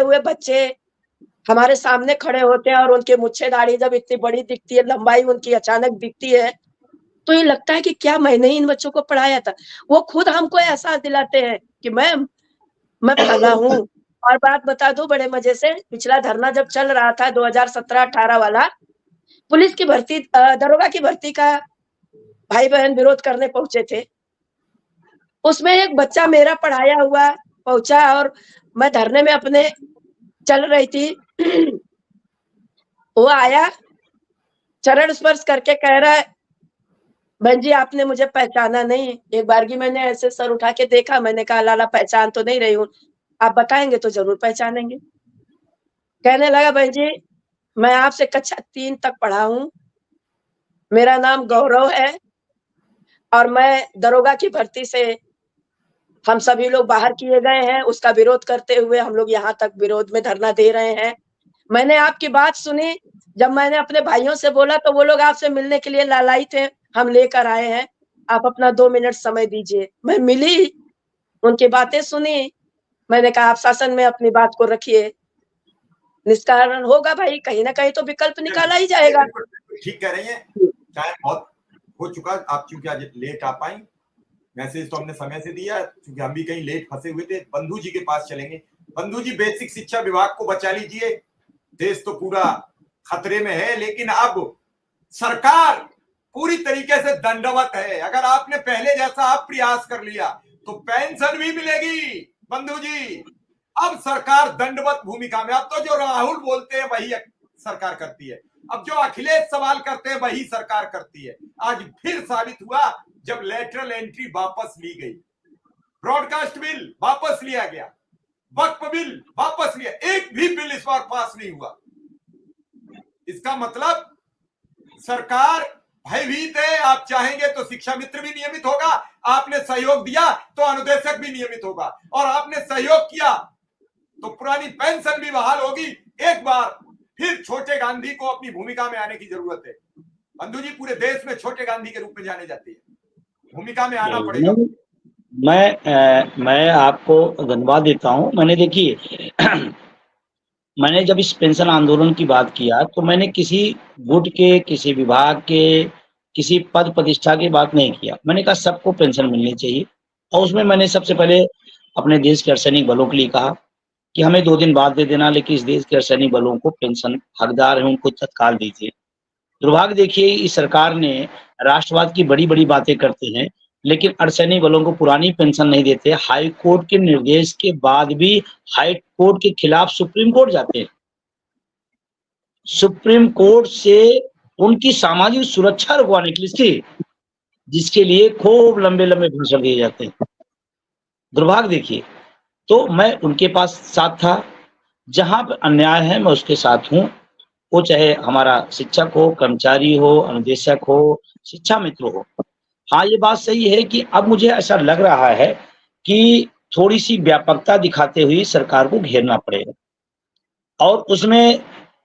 हुए बच्चे हमारे सामने खड़े होते हैं और उनकी मूछें दाढ़ी जब इतनी बड़ी दिखती है, लंबाई उनकी अचानक दिखती है, तो ये लगता है कि क्या मैंने ही इन बच्चों को पढ़ाया था। वो खुद हमको एहसास दिलाते हैं कि मैम, मैं फला हूँ। और बात बता दूं बड़े मजे से, पिछला धरना जब चल रहा था 2017-18 वाला, पुलिस की भर्ती, दरोगा की भर्ती का भाई बहन विरोध करने पहुंचे थे। उसमें एक बच्चा मेरा पढ़ाया हुआ पहुंचा और मैं धरने में अपने चल रही थी। वो आया, चरण स्पर्श करके कह रहा है, बहन जी आपने मुझे पहचाना नहीं। एक बार की मैंने ऐसे सर उठा के देखा, मैंने कहा लाला पहचान तो नहीं रही हूँ, आप बताएंगे तो जरूर पहचानेंगे। कहने लगा, बहन जी मैं आपसे कक्षा 3 तक पढ़ा हूँ, मेरा नाम गौरव है और मैं दरोगा की भर्ती से हम सभी लोग बाहर किए गए हैं, उसका विरोध करते हुए हम लोग यहाँ तक विरोध में धरना दे रहे हैं। मैंने आपकी बात सुनी, जब मैंने अपने भाइयों से बोला तो वो लोग आपसे मिलने के लिए लालायित थे, हम लेकर आए हैं, आप अपना 2 मिनट समय दीजिए। मैं मिली, उनकी बातें सुनी, मैंने कहा आप शासन में अपनी बात को रखिए, निष्कारण होगा भाई, कहीं ना कहीं तो विकल्प निकाला ही जाएगा। ठीक कह रही हैं, टाइम बहुत हो चुका, आप चूंकि आज लेट आ पाई, मैसेज तो हमने समय से दिया, क्योंकि हम भी कहीं लेट फंसे हुए थे। बंधु जी के पास चलेंगे। बंधु जी, बेसिक शिक्षा विभाग को बचा लीजिए, देश तो पूरा खतरे में है, लेकिन अब सरकार पूरी तरीके से दंडवत है। अगर आपने पहले जैसा आप प्रयास कर लिया तो पेंशन भी मिलेगी। बंधु जी, अब सरकार दंडवत भूमिका में, अब तो जो राहुल बोलते हैं वही सरकार करती है, अब जो अखिलेश सवाल करते हैं वही सरकार करती है। आज फिर साबित हुआ जब लेटरल एंट्री वापस ली गई, ब्रॉडकास्ट बिल वापस लिया गया, वक्फ बिल वापस लिया, एक भी बिल इस बार पास नहीं हुआ। इसका मतलब सरकार भयभीत है। आप चाहेंगे तो शिक्षा मित्र भी नियमित होगा, आपने सहयोग दिया तो अनुदेशक भी नियमित होगा, और आपने सहयोग किया तो पुरानी पेंशन भी बहाल होगी। एक बार फिर छोटे गांधी को अपनी भूमिका में आने की जरूरत है। बंधु जी, पूरे देश में छोटे गांधी के रूप में जाने जाते हैं, भूमिका में आना पड़ेगा। मैं आपको धन्यवाद देता हूं। मैंने देखिए मैंने जब इस पेंशन आंदोलन की बात किया तो मैंने किसी गुट के, किसी विभाग के, किसी पद प्रतिष्ठा की बात नहीं किया। मैंने कहा सबको पेंशन मिलनी चाहिए, और उसमें मैंने सबसे पहले अपने देश के अर्धसैनिक बलों के लिए कहा कि हमें 2 दिन बाद दे देना, लेकिन इस देश के अर्धसैनिक बलों को पेंशन हकदार है उनको तत्काल दीजिए। दुर्भाग्य देखिए, इस सरकार ने राष्ट्रवाद की बड़ी-बड़ी बातें करते हैं, लेकिन अर्धसैनिक बलों को पुरानी पेंशन नहीं देते। हाई कोर्ट के निर्देश के बाद भी हाई कोर्ट के खिलाफ सुप्रीम कोर्ट जाते हैं। सुप्रीम कोर्ट से उनकी सामाजिक सुरक्षा रुकवाने के लिए, जिसके लिए खूब लंबे-लंबे भाषण दिए जाते हैं। दुर्भाग्य देखिए, तो मैं उनके पास साथ था, जहाँ पे अन्याय है मैं उसके साथ हूँ। वो चाहे हमारा शिक्षक हो, कर्मचारी हो, अनुदेशक हो, शिक्षा मित्र हो। हाँ, ये बात सही है कि अब मुझे ऐसा लग रहा है कि थोड़ी-सी व्यापकता दिखाते हुए सरकार को घेरना पड़ेगा, और उसमें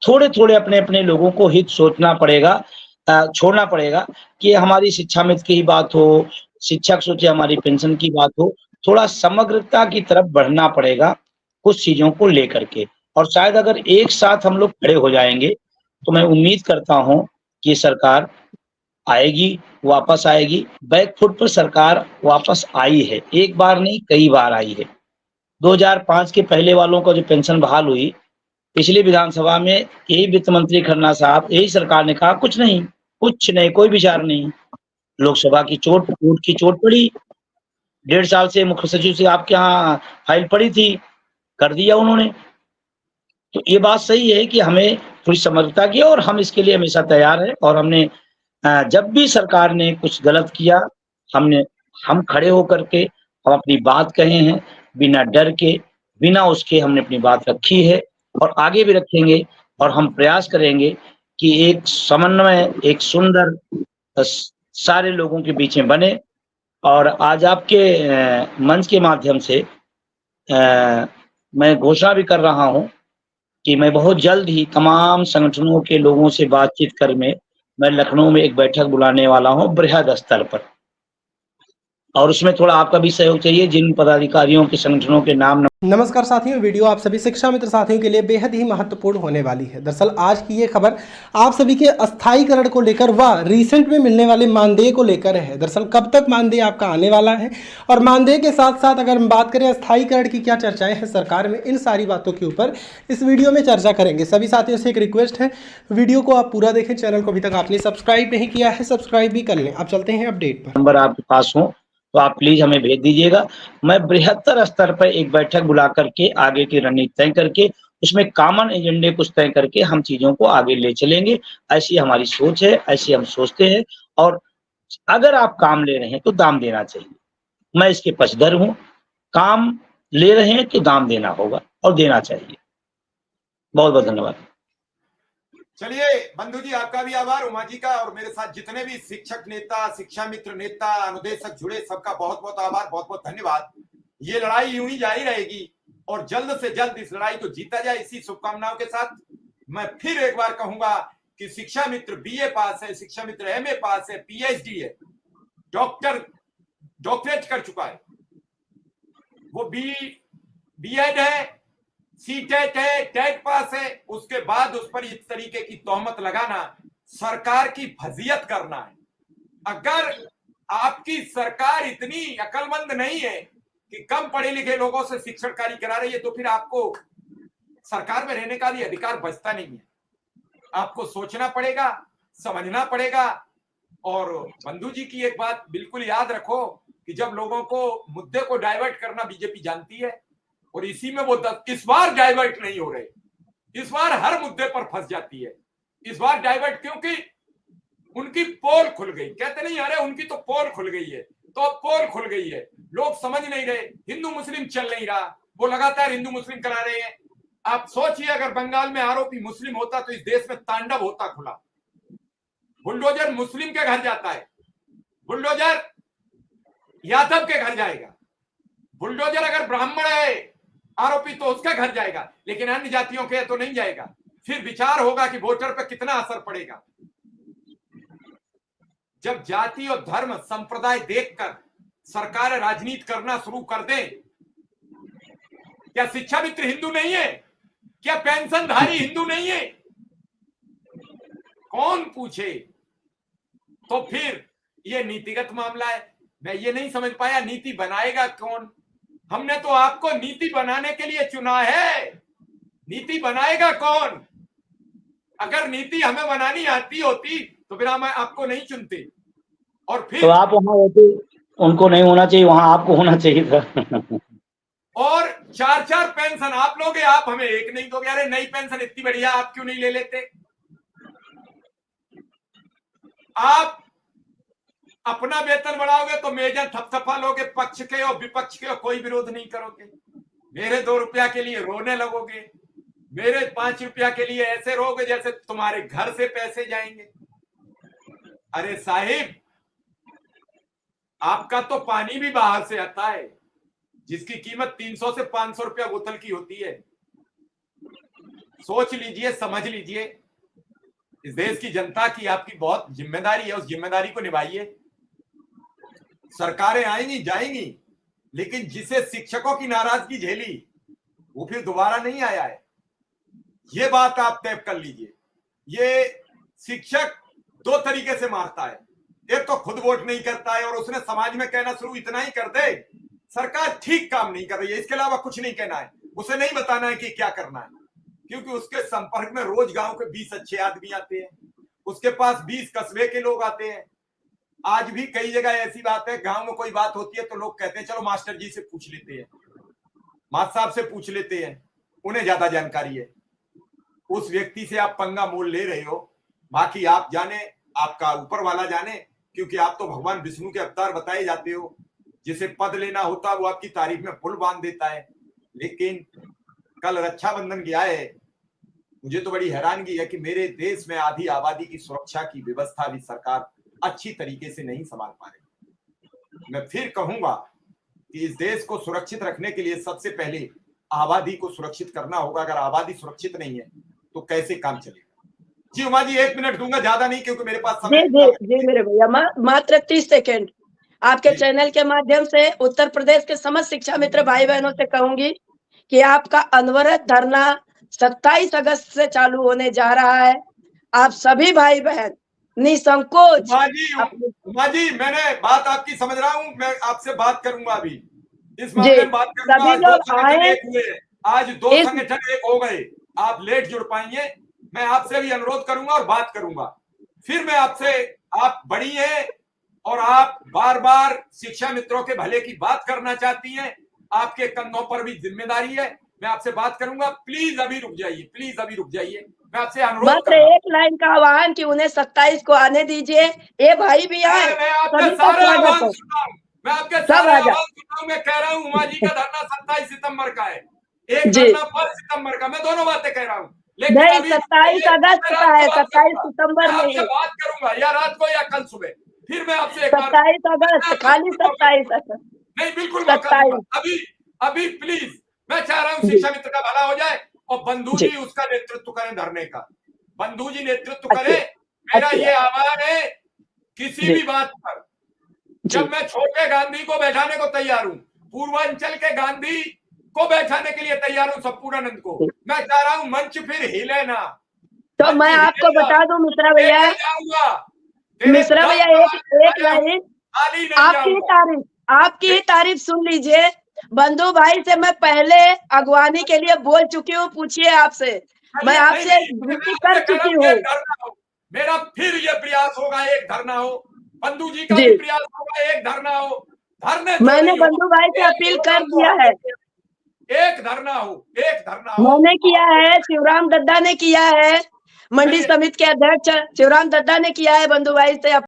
थोड़े-थोड़े अपने-अपने लोगों को हित सोचना पड़ेगा, छोड़ना पड़ेगा कि हमारी शिक्षा मित्र की ही बात हो, शिक्षक सोचे हमारी पेंशन की बात हो। थोड़ा समग्रता की तरफ बढ़ना पड़ेगा कुछ चीज़ों को लेकर के, और शायद अगर एक साथ हम लोग खड़े हो जाएँगे, तो मैं उम्मीद करता हूँ कि सरकार आएगी, वापस आएगी। बैक फुट पर सरकार वापस आई है, एक बार नहीं कई बार आई है। 2005 के पहले वालों का जो पेंशन बहाल हुई, पिछली विधानसभा में यही वित्त मंत्री खन्ना साहब, यही सरकार ने कहा कुछ नहीं, कोई विचार नहीं। लोकसभा की चोट, कोर्ट की चोट पड़ी, 1.5 साल से मुख्य सचिव से आपके यहाँ फाइल पड़ी थी, कर दिया उन्होंने। तो ये बात सही है कि हमें थोड़ी समझता की, और हम इसके लिए हमेशा तैयार हैं, और हमने जब भी सरकार ने कुछ गलत किया, हम खड़े होकर के हम अपनी बात कहे हैं, बिना डर के, बिना उसके हमने अपनी बात रखी है, और आगे भी रखेंगे। और हम प्रयास करेंगे कि एक समन्वय, एक सुंदर सारे लोगों के बीच में बने। और आज आपके मंच के माध्यम से मैं घोषणा भी कर रहा हूँ कि मैं बहुत जल्द ही तमाम संगठनों के लोगों से बातचीत कर मैं लखनऊ में एक बैठक बुलाने वाला हूँ बृहद स्तर पर। और उसमें थोड़ा आपका भी सहयोग चाहिए। जिन पदाधिकारियों के संगठनों के नाम नमस्कार साथियों, वीडियो आप सभी शिक्षा मित्र साथियों के लिए बेहद ही महत्वपूर्ण होने वाली है। दरअसल आज की ये खबर आप सभी के अस्थायीकरण को लेकर व रिसेंट में मिलने वाले मानदेय को लेकर है। दरअसल कब तक मानदेय आपका आने वाला है और मानदेय के साथ साथ अगर हम बात करें अस्थायीकरण की क्या चर्चाएं हैं सरकार में, इन सारी बातों के ऊपर इस वीडियो में चर्चा करेंगे। सभी साथियों से एक रिक्वेस्ट है, वीडियो को आप पूरा देखें। चैनल को अभी तक आपने सब्सक्राइब नहीं किया है, सब्सक्राइब भी कर लें। आप चलते हैं अपडेट पर। नंबर आपके पास हो तो आप प्लीज हमें भेज दीजिएगा। मैं बृहत्तर स्तर पर एक बैठक बुला करके आगे की रणनीति तय करके उसमें कॉमन एजेंडे कुछ तय करके हम चीजों को आगे ले चलेंगे। ऐसी हमारी सोच है, ऐसी हम सोचते हैं। और अगर आप काम ले रहे हैं तो दाम देना चाहिए, मैं इसके पक्षधर हूं। काम ले रहे हैं तो दाम देना होगा और देना चाहिए। बहुत बहुत धन्यवाद। चलिए बंधु जी, आपका भी आभार, उमा जी का, और मेरे साथ जितने भी शिक्षक नेता, शिक्षा मित्र नेता, अनुदेशक जुड़े, सबका बहुत बहुत आभार, बहुत बहुत धन्यवाद। ये लड़ाई यूं ही जारी रहेगी और जल्द से जल्द इस लड़ाई को जीता जाए, इसी शुभकामनाओं के साथ मैं फिर एक बार कहूंगा कि शिक्षा मित्र बीए पास है, शिक्षा मित्र एमए पास है, पीएचडी है, डॉक्टरेट कर चुका है, वो बीएड है, सीटेट है, टेट पास है, उसके बाद उस पर इस तरीके की तोहमत लगाना सरकार की फजीयत करना है। अगर आपकी सरकार इतनी अक्लमंद नहीं है कि कम पढ़े लिखे लोगों से शिक्षण कार्य करा रही है, तो फिर आपको सरकार में रहने का भी अधिकार बचता नहीं है। आपको सोचना पड़ेगा, समझना पड़ेगा। और बंधु जी की एक बात बिल्कुल याद रखो कि जब लोगों को मुद्दे को डाइवर्ट करना बीजेपी जानती है, और इसी में वो इस बार डाइवर्ट नहीं हो रहे, इस बार हर मुद्दे पर फंस जाती है। इस बार डाइवर्ट क्योंकि उनकी पोल खुल गई। कहते नहीं अरे उनकी तो पोल खुल गई है, तो अब पोल खुल गई है, लोग समझ नहीं रहे, हिंदू मुस्लिम चल नहीं रहा, वो लगातार हिंदू मुस्लिम करा रहे हैं। आप सोचिए अगर बंगाल में आरोपी मुस्लिम होता तो इस देश में तांडव होता खुला। बुलडोजर मुस्लिम के घर जाता है, बुलडोजर यादव के घर जाएगा, बुलडोजर अगर ब्राह्मण है आरोपी तो उसके घर जाएगा, लेकिन अन्य जातियों के तो नहीं जाएगा। फिर विचार होगा कि वोटर पर कितना असर पड़ेगा। जब जाति और धर्म संप्रदाय देखकर सरकार राजनीति करना शुरू कर दे, क्या शिक्षा मित्र हिंदू नहीं है? क्या पेंशनधारी हिंदू नहीं है? कौन पूछे? तो फिर यह नीतिगत मामला है। मैं ये नहीं समझ पाया नीति बनाएगा कौन? हमने तो आपको नीति बनाने के लिए चुना है, नीति बनाएगा कौन? अगर नीति हमें बनानी आती होती तो फिर हम आपको नहीं चुनते। और फिर तो आप वहां होते, उनको नहीं होना चाहिए, वहां आपको होना चाहिए था। और 4-4 पेंशन आप लोगे, आप हमें एक नहीं दोगे। अरे नई पेंशन इतनी बढ़िया, आप क्यों नहीं ले लेते? आप अपना वेतन बढ़ाओगे तो मेजर थपथपा लोगे, पक्ष के और विपक्ष के, और कोई विरोध नहीं करोगे। मेरे 2 रुपया के लिए रोने लगोगे, मेरे 5 रुपया के लिए ऐसे रोगे जैसे तुम्हारे घर से पैसे जाएंगे। अरे साहिब, आपका तो पानी भी बाहर से आता है, जिसकी कीमत 300 से 500 रुपया बोतल की होती है। सोच लीजिए, समझ लीजिए, इस देश की जनता की आपकी बहुत जिम्मेदारी है, उस जिम्मेदारी को निभाइए। सरकारें आएंगी जाएंगी, लेकिन जिसे शिक्षकों की नाराजगी झेली वो फिर दोबारा नहीं आया है, ये बात आप तय कर लीजिए। ये शिक्षक 2 तरीके से मारता है, एक तो खुद वोट नहीं करता है और उसने समाज में कहना शुरू इतना ही कर दे सरकार ठीक काम नहीं कर रही है, इसके अलावा कुछ नहीं कहना है, उसे नहीं बताना है कि क्या करना है, क्योंकि उसके संपर्क में रोज गांव के 20 अच्छे आदमी आते हैं, उसके पास 20 कस्बे के लोग आते हैं। आज भी कई जगह ऐसी बात है, गांव में कोई बात होती है तो लोग कहते हैं चलो मास्टर जी से पूछ लेते हैं, मास्टर साहब से पूछ लेते हैं, उन्हें ज्यादा जानकारी है। उस व्यक्ति से आप पंगा मोल ले रहे हो, बाकी आप जाने, आपका ऊपर वाला जाने, क्योंकि आप तो भगवान विष्णु के अवतार बताए जाते हो। जिसे पद लेना होता वो आपकी तारीफ में पुल बांध देता है। लेकिन कल रक्षाबंधन गया है, मुझे तो बड़ी हैरानगी है कि मेरे देश में आधी आबादी की सुरक्षा की व्यवस्था भी सरकार अच्छी तरीके से नहीं संभाल पा रही। मैं फिर कहूंगा कि इस देश को सुरक्षित रखने के लिए सबसे पहले आबादी को सुरक्षित करना होगा। अगर आबादी सुरक्षित नहीं है तो कैसे काम चलेगा? जी उमा जी 1 मिनट दूंगा, ज्यादा नहीं, क्योंकि मेरे पास समय जी मेरे भैया, मात्र 30 सेकेंड। आपके जी। चैनल के माध्यम से उत्तर प्रदेश के समस्त शिक्षा मित्र भाई बहनों से कहूंगी कि आपका अनवरत धरना 27 अगस्त से चालू होने जा रहा है। आप सभी भाई बहन निसंकोच अपने उमा जी मैंने बात आपकी समझ रहा हूँ, मैं आपसे बात करूंगा अभी इस जी मामले में बात करूंगा। सभी आज दो लोग संगठन आए एक हुए, आज दो इस संगठन एक हो गए। आप लेट जुड़ पाएंगे, मैं आपसे भी अनुरोध करूंगा और बात करूंगा। फिर मैं आपसे, आप बड़ी हैं और आप बार बार शिक्षा मित्रों के भले की बात करना चाहती हैं, आपके कंधों पर भी जिम्मेदारी है। मैं आपसे बात करूंगा, प्लीज अभी रुक जाइए, प्लीज अभी रुक जाइए, मैं आपसे अनुरोध बस कर रहा हूं। एक लाइन का आह्वान कि उन्हें 27 को आने दीजिए। ये भाई भी आए, मैं आपके सभी का सारे स्वागत आह्वान है। सुन रहा हूं, मैं आपके सब सारे आ जाओ आह्वान सुन रहा हूं। मैं कह रहा हूं उमा जी का धरना 27 सितंबर का है, एक जी, धरना 1 सितंबर का, मैं दोनों बातें कह रहा हूं। लेकिन नहीं अभी 27 अगस्त मैं का रात है, को बात 27 करूंगा, सितंबर मैं आपसे नहीं, बात करूंगा या रात को या कल सुबह। फिर मैं आपसे एक बार 27 अगस्त, खाली 27 अगस्त, नहीं, बिल्कुल मौका दूंगा। 27 अभी अभी प्लीज, मैं चाह रहा हूं जी, शिक्षा मित्र का भला हो जाए और बंधु जी, जी उसका नेतृत्व करें धरने का, बंधु जी नेतृत्व अच्छी करें। बात, मेरा अच्छी ये बात, आह्वान है, किसी जी, भी बात पर, जी, जब मैं छोटे गांधी को बैठाने को तैयार हूं, पूर्वांचल के गांधी को बैठाने के लिए तैयार हूं, संपूर्णानंद को। जी। मैं चाह रहा हूं मंच फिर हिले ना, तो मंच मैं आपको हिलेगा, बता दूं मिश्रा भैया, लेके जाऊंगा तेरे मिश्रा दम भैया पर एक आया हूं, लाइन, खाली नहीं जाऊंगा। आपकी ही तारीफ सुन लीजिए। बंधु भाई से मैं पहले अगवानी के लिए बोल चुकी हूँ, पूछिए आपसे, मैं चलिए, नहीं आपसे नहीं, मैं विनती आपसे कर कह रहा चुकी हूं हूँ। एक धरना हो, मेरा फिर ये प्रयास होगा एक धरना हो, बंधु जी का जी, भी प्रयास होगा एक धरना हो। धरने दो मैंने नहीं हो, बंधु भाई से एक अपील होगा कर तो दिया हम है, देखेंगे। एक धरना हो, एक धरना हो। मैंने किया है, शिवराम दद्दा ने किया है, मंडी चलिए, समिति के अध्यक्ष शिवराम दद्दा ने किया है बंधु भाई से